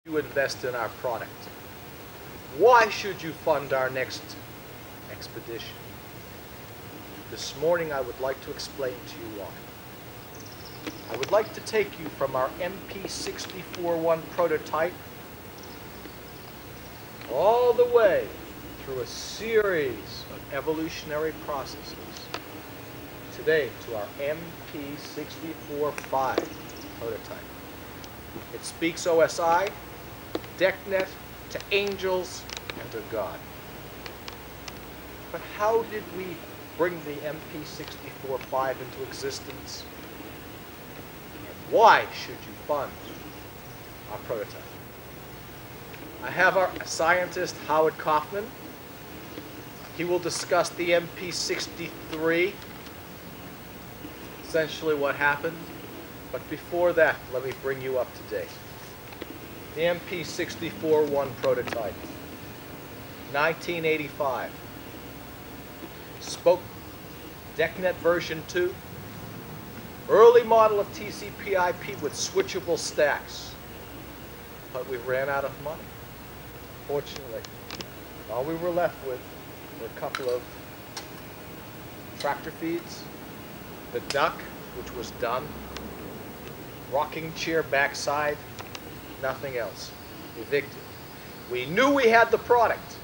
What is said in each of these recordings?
you invest in our product? Why should you fund our next expedition? This morning I would like to explain to you why. I would like to take you from our MP64-1 prototype all the way through a series of evolutionary processes today to our MP64-5 prototype. It speaks OSI, DECnet, to angels, and to God. But how did we bring the MP64-5 into existence? And why should you fund our prototype? I have our scientist, Howard Kaufman. He will discuss the MP63, essentially what happened. But before that, let me bring you up to date. The MP64-1 prototype, 1985. Spoke DECnet version 2. Early model of TCP/IP with switchable stacks. But we ran out of money. Fortunately, all we were left with were a couple of tractor feeds, the duck, which was done, rocking chair backside, nothing else. Evicted. We knew we had the product.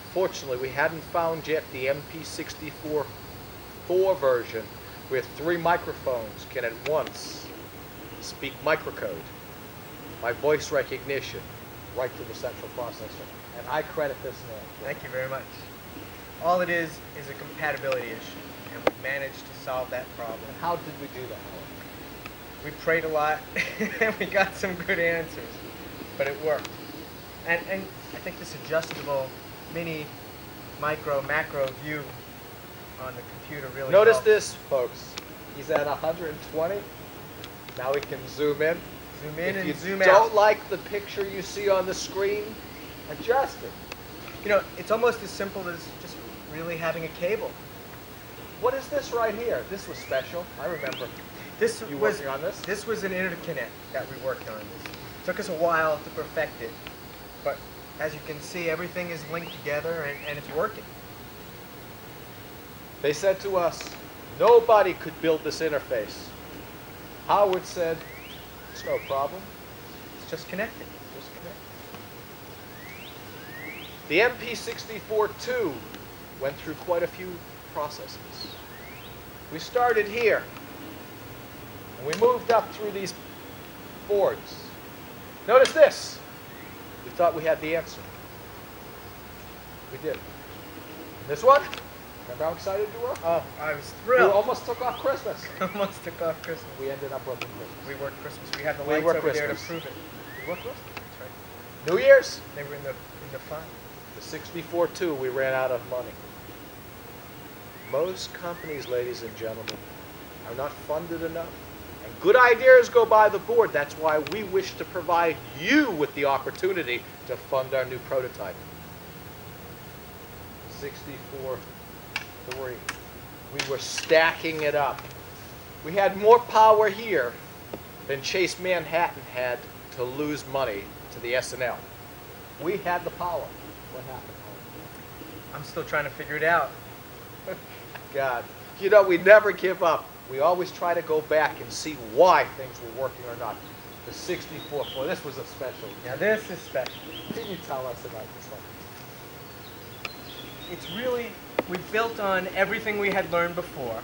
Unfortunately, we hadn't found yet the MP64-4 version where 3 microphones can at once speak microcode by voice recognition right to the central processor. And I credit this man. Thank you very much. All it is a compatibility issue, and we managed to solve that problem. And how did we do that, Howard? We prayed a lot, and we got some good answers, but it worked. And I think this adjustable mini, micro, macro view on the computer really Notice helps. this, folks. He's at 120. Now we can zoom in. Zoom in and zoom If you out. don't like the picture you see on the screen, adjust it. You know, it's almost as simple as just really having a cable. What is this right here? This was special. I remember This you was working on this. This was an interconnect that we worked on. It took us a while to perfect it, but as you can see, everything is linked together and it's working. They said to us, nobody could build this interface. Howard said, it's no problem. It's just connected. Just connect. The MP64-2 went through quite a few processes. We started here, and we moved up through these boards. Notice this. We thought we had the answer. We did. This one? Remember how excited you were? Oh, I was We thrilled. almost took off Christmas. Almost took off Christmas. We ended up working Christmas. We worked Christmas. We had the We lights worked over there to Christmas. prove it. We worked Christmas. That's right. New Year's? They were in the fun. The 64-2, we ran out of money. Most companies, ladies and gentlemen, are not funded enough. And good ideas go by the board. That's why we wish to provide you with the opportunity to fund our new prototype. 64-3. We were stacking it up. We had more power here than Chase Manhattan had to lose money to the S&L. We had the power. What happened? I'm still trying to figure it out. God, you know, we never give up. We always try to go back and see why things were working or not. The 64-4, this was a special. Now this is special. Can you tell us about this one? It's really, we built on everything we had learned before,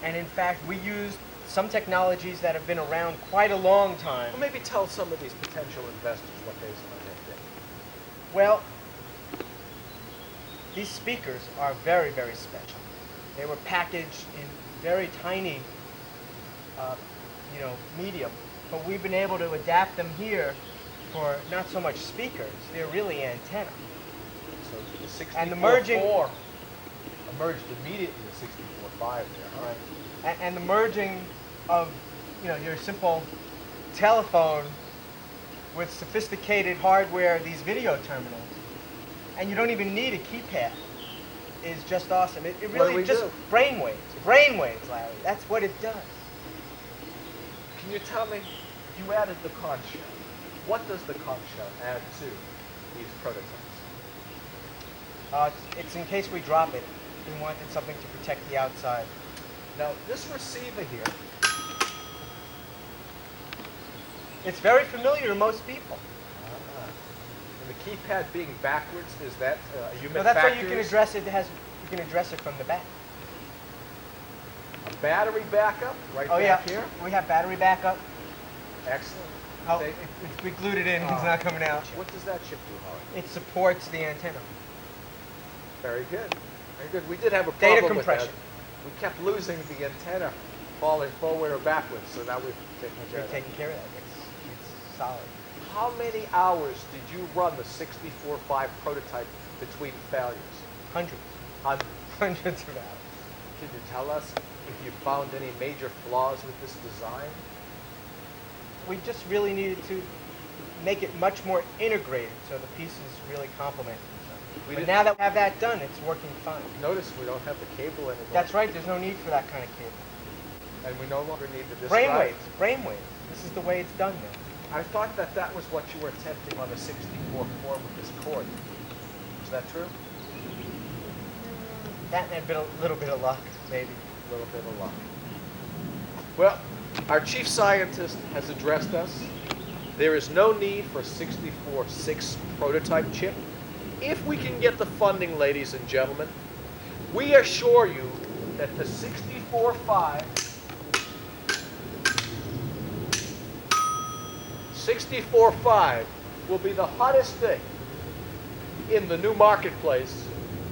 and in fact we used some technologies that have been around quite a long time. Well, maybe tell some of these potential investors what they did. Well, these speakers are very, very special. They were packaged in very tiny, medium, but we've been able to adapt them here for not so much speakers, they're really antenna. So the 64-4 And the merging- emerged immediately in 64-5 there, all right? And the merging of, your simple telephone with sophisticated hardware, these video terminals, and you don't even need a keypad, is just awesome. It What do really we just do? brainwaves, Larry. That's what it does. Can you tell me, you added the conch shell. What does the conch shell add to these prototypes? It's in case we drop it. We wanted something to protect the outside. Now, this receiver here, It's very familiar to most people. and the keypad being backwards, is that you So that's why you can address it. You can address it from the back. a battery backup right Oh back yeah, here? we have battery backup. Excellent. Oh, They- we glued it in. It's Oh. not coming out. What does that chip do, Howard? It supports the antenna. Very good. Very good. We did have a Data problem with that. compression. We kept losing the antenna falling forward or backwards, so now we've taken care We're of that. taking care of that. It's solid. How many hours did you run the 64.5 prototype between failures? Hundreds. Hundreds. Hundreds of hours. Can you tell us if you found any major flaws with this design? We just really needed to make it much more integrated so the pieces really complement each other. We But didn't- now that we have that done, it's working fine. Notice we don't have the cable anymore. That's right. There's no need for that kind of cable. And we no longer need the disk drive. Brainwaves. Brainwaves. This is the way it's done now. I thought that that was what you were attempting on the 64.4 with this cord. Is that true? That and a little bit of luck, maybe. A little bit of luck. Well, our chief scientist has addressed us. There is no need for a 64.6 prototype chip. If we can get the funding, ladies and gentlemen, we assure you that the 64.5 will be the hottest thing in the new marketplace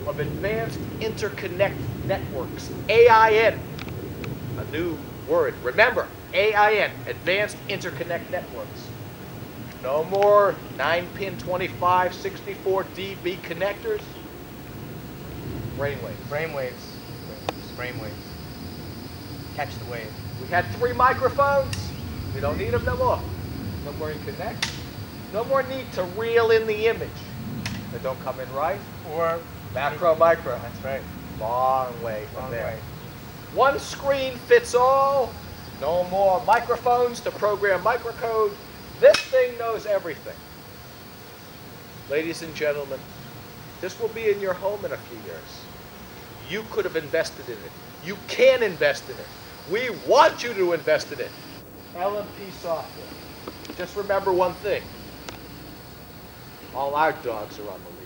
of advanced interconnect networks, AIN, a new word. Remember, AIN, advanced interconnect networks. No more 9-pin 25, 64 dB connectors. Brainwaves. Brainwaves. Brainwaves. Catch the wave. We had 3 microphones. We don't need them no more. No more in connect. No more need to reel in the image. They don't come in right. Or Macro, micro. That's right. Long way from Long there. way. One screen fits all. No more microphones to program microcode. This thing knows everything. Ladies and gentlemen, this will be in your home in a few years. You could have invested in it. You can invest in it. We want you to invest in it. LMP software. Just remember one thing. All our dogs are on the